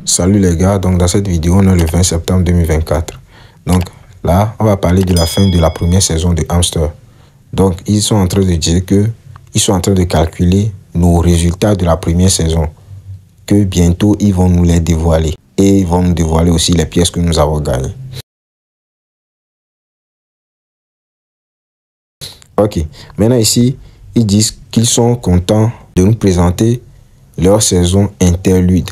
Salut les gars, donc dans cette vidéo on est le 20 septembre 2024. Donc là on va parler de la fin de la première saison de Hamster. Donc ils sont en train de dire que ils sont en train de calculer nos résultats de la première saison, que bientôt ils vont nous les dévoiler et ils vont nous dévoiler aussi les pièces que nous avons gagnées. Ok, maintenant ici ils disent qu'ils sont contents de nous présenter leur saison interlude.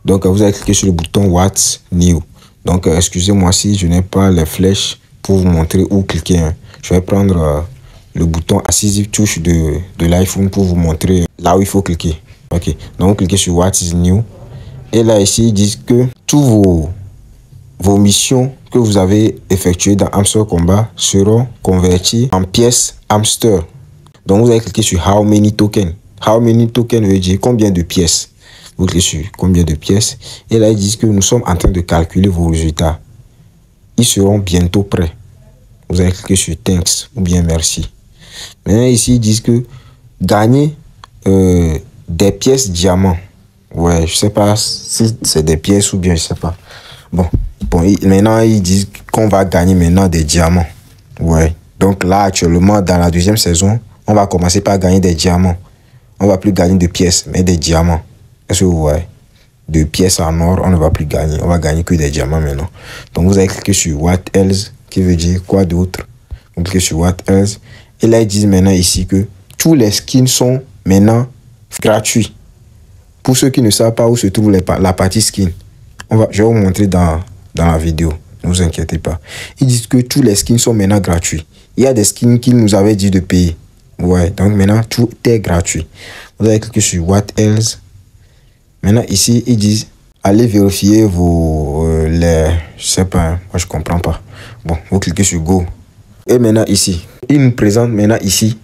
Donc, vous allez cliquer sur le bouton What's New. Donc, excusez-moi si je n'ai pas les flèches pour vous montrer où cliquer. Hein. Je vais prendre le bouton assistive touche de l'iPhone pour vous montrer là où il faut cliquer. Ok, donc vous cliquez sur What's New. Et là, ici, ils disent que tous vos missions que vous avez effectuées dans Hamster Combat seront converties en pièces Hamster. Donc, vous allez cliquer sur How Many Tokens. How Many Tokens veut dire combien de pièces. Vous cliquez sur combien de pièces. Et là, ils disent que nous sommes en train de calculer vos résultats. Ils seront bientôt prêts. Vous allez cliquer sur Thanks ou bien Merci. Maintenant, ici, ils disent que gagner des pièces diamants. Ouais, je sais pas si c'est des pièces ou bien je sais pas. Bon, maintenant, ils disent qu'on va gagner maintenant des diamants. Ouais. Donc là, actuellement, dans la deuxième saison, on va commencer par gagner des diamants. On va plus gagner de pièces, mais des diamants. Est-ce que vous voyez? De pièces en or, on ne va plus gagner. On va gagner que des diamants maintenant. Donc, vous allez cliquer sur What Else, qui veut dire quoi d'autre. Vous cliquez sur What Else. Et là, ils disent maintenant ici que tous les skins sont maintenant gratuits. Pour ceux qui ne savent pas où se trouve la partie skin, je vais vous montrer dans la vidéo. Ne vous inquiétez pas. Ils disent que tous les skins sont maintenant gratuits. Il y a des skins qu'ils nous avaient dit de payer. Ouais, donc maintenant, tout est gratuit. Vous allez cliquer sur What Else. Maintenant, ici, ils disent, allez vérifier je sais pas, hein, moi je comprends pas. Bon, vous cliquez sur Go. Et maintenant, ici, ils nous présentent maintenant ici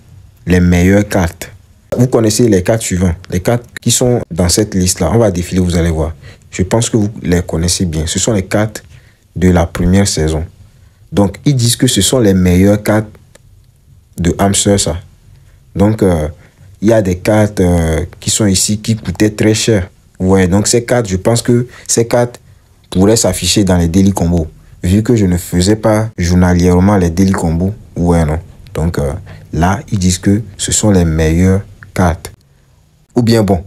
les meilleures cartes. Vous connaissez les cartes suivantes, les cartes qui sont dans cette liste-là. On va défiler, vous allez voir. Je pense que vous les connaissez bien. Ce sont les cartes de la première saison. Donc, ils disent que ce sont les meilleures cartes de Hamster, ça. Donc, il y a des cartes qui sont ici qui coûtaient très cher. Ouais, donc ces cartes, je pense que ces cartes pourraient s'afficher dans les daily combos. Vu que je ne faisais pas journalièrement les daily combos. Ouais, non. Donc là, ils disent que ce sont les meilleures cartes. Ou bien bon,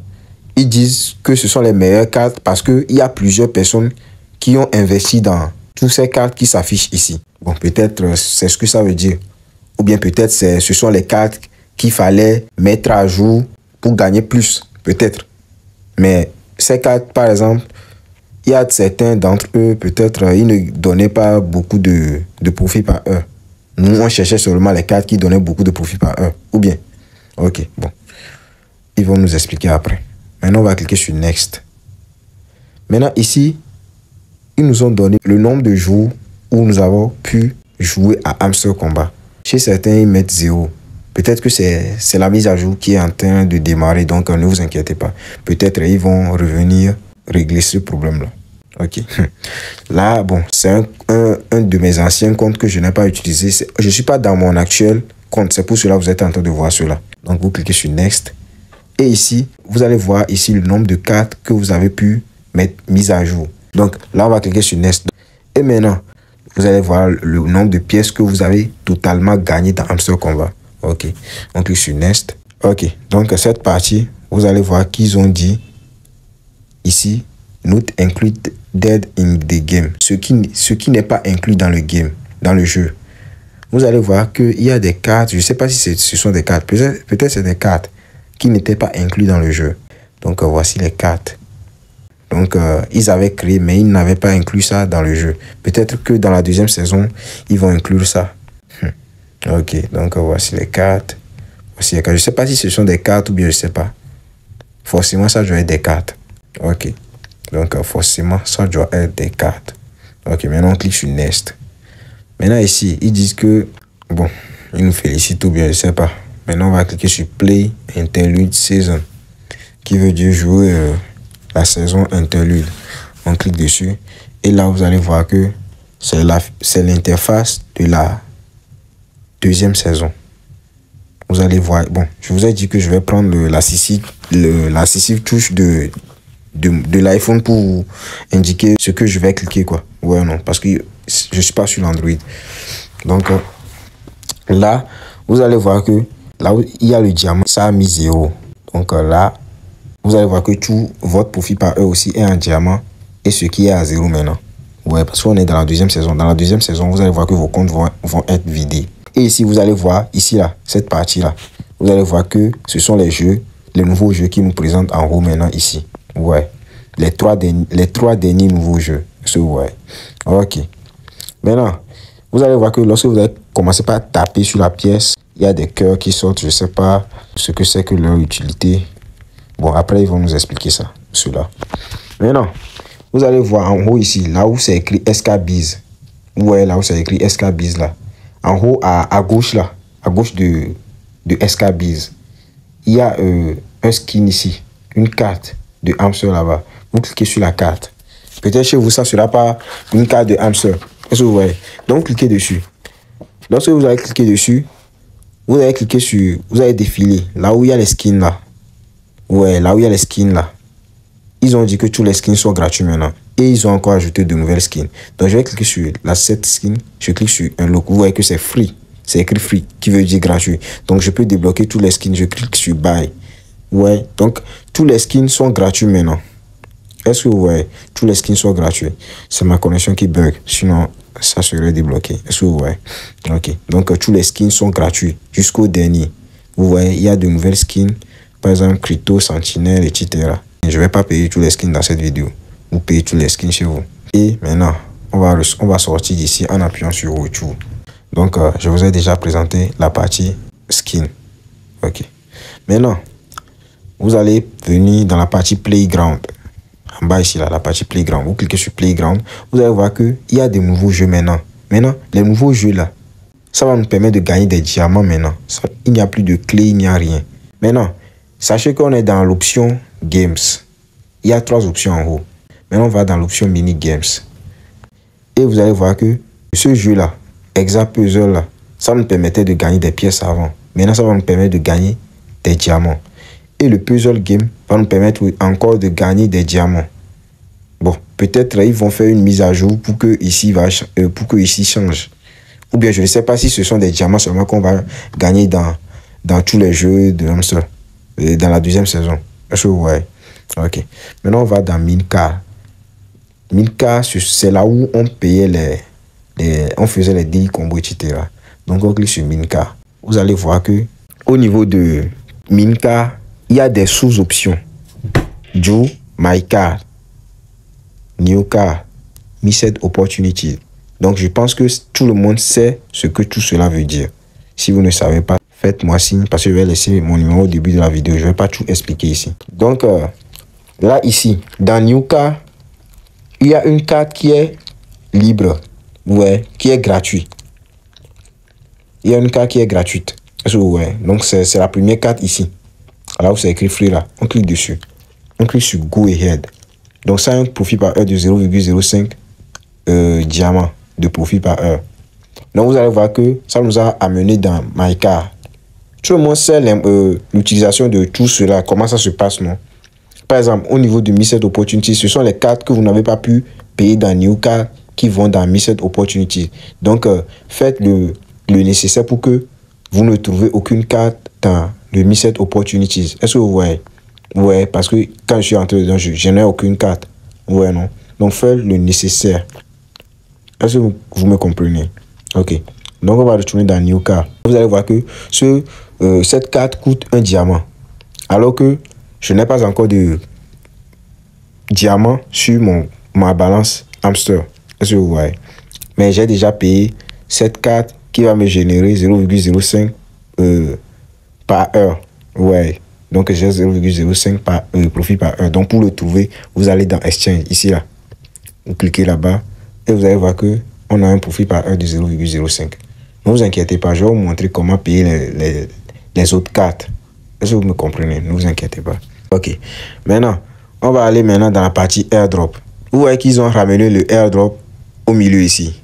ils disent que ce sont les meilleures cartes parce qu'il y a plusieurs personnes qui ont investi dans toutes ces cartes qui s'affichent ici. Bon, peut-être c'est ce que ça veut dire. Ou bien peut-être ce sont les cartes qu'il fallait mettre à jour pour gagner plus. Peut-être. Mais ces cartes, par exemple, il y a certains d'entre eux, peut-être, ils ne donnaient pas beaucoup de profit par heure. Nous, on cherchait seulement les cartes qui donnaient beaucoup de profit par heure. Ou bien, ok, bon. Ils vont nous expliquer après. Maintenant, on va cliquer sur Next. Maintenant, ici, ils nous ont donné le nombre de jours où nous avons pu jouer à Hamster Combat. Chez certains, ils mettent 0. Peut-être que c'est la mise à jour qui est en train de démarrer, donc ne vous inquiétez pas. Peut-être ils vont revenir régler ce problème-là. Ok. Là, bon, c'est un de mes anciens comptes que je n'ai pas utilisé. Je ne suis pas dans mon actuel compte. C'est pour cela que vous êtes en train de voir cela. Donc, vous cliquez sur Next. Et ici, vous allez voir ici le nombre de cartes que vous avez pu mettre mise à jour. Donc, là, on va cliquer sur Next. Et maintenant, vous allez voir le nombre de pièces que vous avez totalement gagné dans Hamster Combat. Ok, on clique sur Next. Ok, donc cette partie, vous allez voir qu'ils ont dit ici, not included in the game. Ce qui n'est pas inclus dans le game, dans le jeu. Vous allez voir qu'il y a des cartes, je ne sais pas si ce sont des cartes, peut-être c'est des cartes qui n'étaient pas inclus dans le jeu. Donc voici les cartes. Donc ils avaient créé, mais ils n'avaient pas inclus ça dans le jeu. Peut-être que dans la deuxième saison, ils vont inclure ça. Ok, donc voici les cartes. Voici les cartes. Je ne sais pas si ce sont des cartes ou bien je ne sais pas. Forcément, ça doit être des cartes. Ok, donc forcément, ça doit être des cartes. Ok, maintenant on clique sur Next. Maintenant ici, ils disent que, bon, ils nous félicitent ou bien je ne sais pas. Maintenant, on va cliquer sur Play Interlude Season, qui veut dire jouer la saison interlude. On clique dessus. Et là, vous allez voir que c'est l'interface de la deuxième saison. Vous allez voir, bon, je vous ai dit que je vais prendre l'assistive touche de de l'iPhone pour vous indiquer ce que je vais cliquer, quoi. Ouais, non, parce que je suis pas sur l'Android. Donc, là, vous allez voir que là où il y a le diamant, ça a mis 0. Donc, là, vous allez voir que tout votre profil par heure aussi est en diamant et ce qui est à 0 maintenant. Ouais, parce qu'on est dans la deuxième saison. Dans la deuxième saison, vous allez voir que vos comptes vont être vidés. Et ici, vous allez voir, ici, là, cette partie-là, vous allez voir que ce sont les jeux, les nouveaux jeux qui nous présentent en haut maintenant ici. Ouais. Les trois derniers nouveaux jeux. Ouais. Ok. Maintenant, vous allez voir que lorsque vous allez commencer par taper sur la pièce, il y a des cœurs qui sortent. Je ne sais pas ce que c'est que leur utilité. Bon, après, ils vont nous expliquer ça, cela. Maintenant, vous allez voir en haut ici, là où c'est écrit SKBiz. Vous voyez là où c'est écrit SKBiz là. En haut, à gauche là, à gauche de SKBiz, il y a un skin ici, une carte de hamster là-bas. Vous cliquez sur la carte. Peut-être chez vous, ça ne sera pas une carte de hamster. Est-ce que vous voyez? Donc, cliquez dessus. Lorsque vous allez cliquer dessus, vous allez cliquer sur, vous allez défiler là où il y a les skins là. Ouais, là où il y a les skins là. Ils ont dit que tous les skins sont gratuits maintenant. Et ils ont encore ajouté de nouvelles skins. Donc, je vais cliquer sur la 7 skin. Je clique sur un logo. Vous voyez que c'est free. C'est écrit free, qui veut dire gratuit. Donc, je peux débloquer tous les skins. Je clique sur buy. Ouais, donc, tous les skins sont gratuits maintenant. Est-ce que vous voyez? Tous les skins sont gratuits. C'est ma connexion qui bug. Sinon, ça serait débloqué. Est-ce que vous voyez? Ok. Donc, tous les skins sont gratuits jusqu'au dernier. Vous voyez, il y a de nouvelles skins. Par exemple, Crypto, Sentinelle, etc. Je ne vais pas payer tous les skins dans cette vidéo. Vous payez tous les skins chez vous. Et maintenant, on va sortir d'ici en appuyant sur Retour. Donc, je vous ai déjà présenté la partie skin. Ok. Maintenant, vous allez venir dans la partie Playground. En bas ici, là, la partie Playground. Vous cliquez sur Playground. Vous allez voir qu'il y a des nouveaux jeux maintenant. Maintenant, les nouveaux jeux là, ça va nous permettre de gagner des diamants maintenant. Ça, il n'y a plus de clés, il n'y a rien. Maintenant, sachez qu'on est dans l'option Games. Il y a 3 options en haut. Maintenant, on va dans l'option Mini Games. Et vous allez voir que ce jeu-là, Hexa Puzzle, là, ça nous permettait de gagner des pièces avant. Maintenant, ça va nous permettre de gagner des diamants. Et le Puzzle Game va nous permettre encore de gagner des diamants. Bon, peut-être ils vont faire une mise à jour pour que ici change. Ou bien, je ne sais pas si ce sont des diamants seulement qu'on va gagner dans tous les jeux de hamster. Dans la deuxième saison. Est-ce que vous voyez? Ok. Maintenant, on va dans Mincar. Mincar, c'est là où on payait on faisait les deals combos, etc. Donc, on clique sur Mincar. Vous allez voir que au niveau de Mincar, il y a des sous-options. Do, My Car, New Car, Missed Opportunity. Donc, je pense que tout le monde sait ce que tout cela veut dire. Si vous ne savez pas, faites-moi signe parce que je vais laisser mon numéro au début de la vidéo. Je ne vais pas tout expliquer ici. Donc, là, ici, dans New Car, il y a une carte qui est libre. Ouais, qui est gratuite. Il y a une carte qui est gratuite. Ouais. Donc, c'est la première carte ici. Là où c'est écrit free là. On clique dessus. On clique sur Go Ahead. Donc, ça a un profit par heure de 0,05 diamants de profit par heure. Donc, vous allez voir que ça nous a amené dans My Car. Tout le monde sait l'utilisation de tout cela. Comment ça se passe, non? Par exemple, au niveau de Missed Opportunity, ce sont les cartes que vous n'avez pas pu payer dans New Car qui vont dans Missed Opportunity. Donc, faites le nécessaire pour que vous ne trouvez aucune carte dans le Missed Opportunities. Est-ce que vous voyez? Ouais, parce que quand je suis entré dedans, je n'ai aucune carte. Ouais, non? Donc, faites le nécessaire. Est-ce que vous me comprenez? Ok. Donc, on va retourner dans New Car. Vous allez voir que cette carte coûte 1 diamant. Alors que je n'ai pas encore de diamant sur ma balance hamster. Est-ce que vous voyez? Mais j'ai déjà payé cette carte qui va me générer 0,05 par heure. Ouais. Donc, j'ai 0,05 profit par heure. Donc, pour le trouver, vous allez dans Exchange, ici, là. Vous cliquez là-bas et vous allez voir que on a un profit par heure de 0,05. Ne vous inquiétez pas, je vais vous montrer comment payer les autres cartes. Est-ce que vous me comprenez? Ne vous inquiétez pas. Ok. Maintenant, on va aller maintenant dans la partie airdrop. Vous voyez qu'ils ont ramené le airdrop au milieu ici.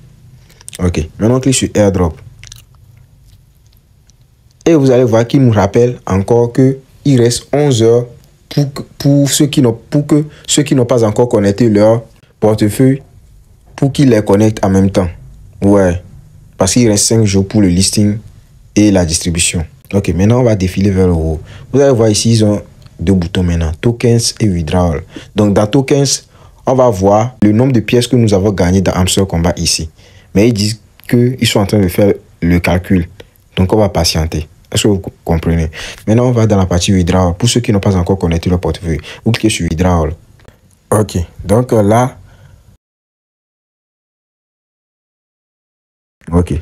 Ok. Maintenant, on clique sur airdrop. Et vous allez voir qu'il nous rappelle encore qu'il reste 11 heures pour que ceux qui n'ont pas encore connecté leur portefeuille, pour qu'ils les connectent en même temps. Ouais. Parce qu'il reste 5 jours pour le listing et la distribution. Ok, maintenant on va défiler vers le haut. Vous allez voir ici, ils ont 2 boutons maintenant, tokens et withdrawal. Donc dans tokens, on va voir le nombre de pièces que nous avons gagné dans Hamster Combat ici. Mais ils disent qu'ils sont en train de faire le calcul. Donc on va patienter. Est-ce que vous comprenez? Maintenant on va dans la partie withdrawal. Pour ceux qui n'ont pas encore connecté leur portefeuille, vous cliquez sur withdrawal. Ok, donc là, ok,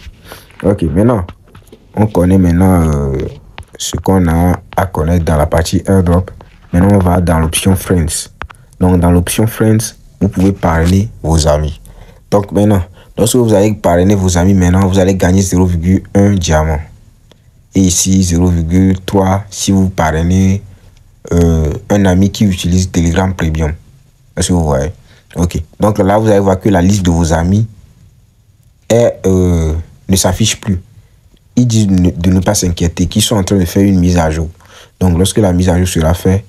maintenant on connaît maintenant ce qu'on a à connaître dans la partie airdrop. Maintenant on va dans l'option friends. Donc dans l'option friends, vous pouvez parrainer vos amis. Donc maintenant, lorsque vous allez parrainer vos amis, maintenant vous allez gagner 0,1 diamant. Et ici 0,3 si vous parrainez un ami qui utilise Telegram Premium. Est-ce que vous voyez? Ok, donc là vous allez voir que la liste de vos amis ne s'affiche plus. Ils disent de ne pas s'inquiéter, qu'ils sont en train de faire une mise à jour. Donc lorsque la mise à jour sera faite,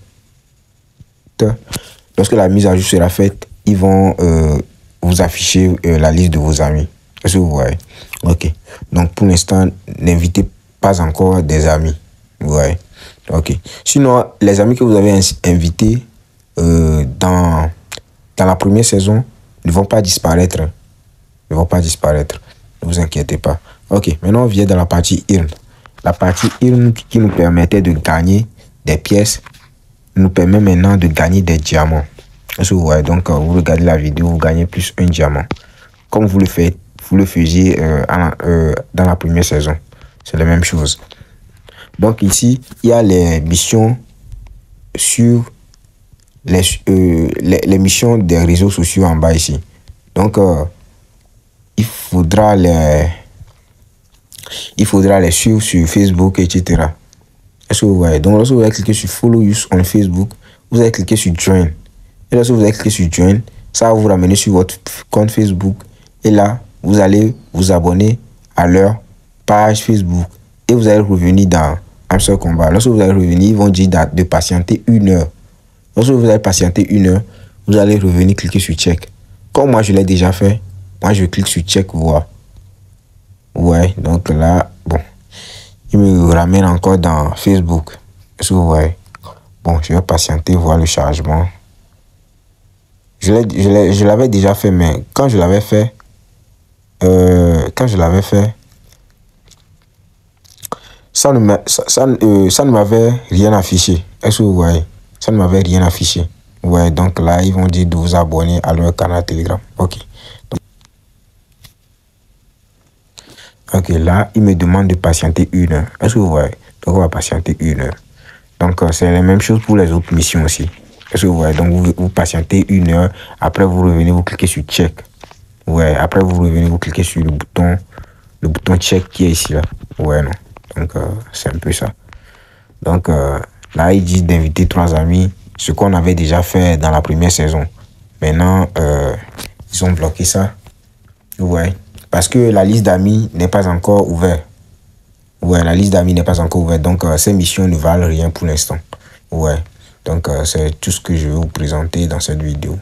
ils vont vous afficher la liste de vos amis. Est-ce que vous voyez? Ok. Donc pour l'instant, n'invitez pas encore des amis. Vous voyez? Ok. Sinon, les amis que vous avez invités dans la première saison ne vont pas disparaître. Ne vont pas disparaître. Ne vous inquiétez pas. Ok. Maintenant, on vient dans la partie earn. La partie earn qui nous permettait de gagner des pièces nous permet maintenant de gagner des diamants. Est-ce que vous voyez? Donc, vous regardez la vidéo, vous gagnez plus un diamant. Comme vous le faites, vous le faisiez dans la première saison. C'est la même chose. Donc ici, il y a les missions sur les missions des réseaux sociaux en bas ici. Donc, il faudra les suivre sur Facebook, etc. Est-ce que vous voyez? Donc, lorsque vous allez cliquer sur Follow Us on Facebook, vous allez cliquer sur Join. Et lorsque vous allez cliquer sur Join, ça va vous ramener sur votre compte Facebook. Et là, vous allez vous abonner à leur page Facebook. Et vous allez revenir dans Hamster Combat. Lorsque vous allez revenir, ils vont dire de patienter 1 heure. Lorsque vous allez patienter 1 heure, vous allez revenir cliquer sur Check. Comme moi, je l'ai déjà fait, moi, je clique sur Check, voir. Ouais, donc là, bon, il me ramène encore dans Facebook. Est-ce que vous voyez? Bon, je vais patienter, voir le chargement. Je l'avais déjà fait, mais quand je l'avais fait, ça ne m'avait rien affiché. Est-ce que vous voyez? Ça ne m'avait rien affiché. Ouais, donc là, ils vont dire de vous abonner à leur canal Telegram. Ok. Ok, là, il me demande de patienter 1 heure. Est-ce que vous voyez? Donc, on va patienter 1 heure. Donc, c'est la même chose pour les autres missions aussi. Est-ce que vous voyez? Donc, vous patientez 1 heure. Après, vous revenez, vous cliquez sur Check. Ouais, après, vous revenez, vous cliquez sur le bouton Check qui est ici, là. Ouais, non. Donc, c'est un peu ça. Donc, là, il dit d'inviter 3 amis. Ce qu'on avait déjà fait dans la première saison. Maintenant, ils ont bloqué ça. Ouais. Parce que la liste d'amis n'est pas encore ouverte. Ouais, la liste d'amis n'est pas encore ouverte. Donc, ces missions ne valent rien pour l'instant. Ouais. Donc, c'est tout ce que je vais vous présenter dans cette vidéo.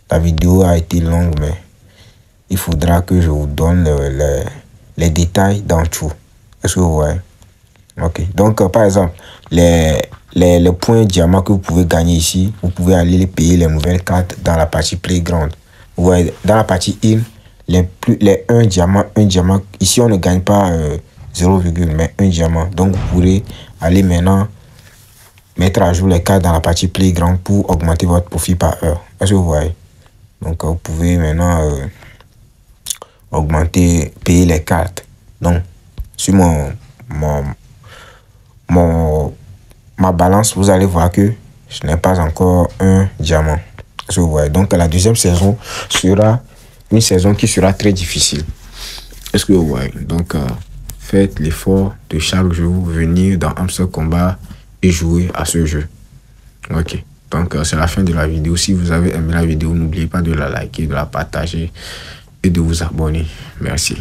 La vidéo a été longue, mais il faudra que je vous donne les détails dans tout. Est-ce que vous voyez? Ok. Donc, par exemple, les points diamants que vous pouvez gagner ici, vous pouvez aller les payer les nouvelles cartes dans la partie Playground. Vous voyez, dans la partie in, les 1 diamant, ici on ne gagne pas 0, mais 1 diamant. Donc vous pourrez aller maintenant mettre à jour les cartes dans la partie Playground pour augmenter votre profit par heure. Est-ce que vous voyez? Donc vous pouvez maintenant augmenter, payer les cartes. Donc sur ma balance, vous allez voir que je n'ai pas encore 1 diamant. Est-ce que vous voyez? Donc la deuxième saison sera une saison qui sera très difficile. Est-ce que vous voyez? Donc, faites l'effort de chaque jour venir dans Hamster Combat et jouer à ce jeu. Ok. Donc, c'est la fin de la vidéo. Si vous avez aimé la vidéo, n'oubliez pas de la liker, de la partager et de vous abonner. Merci.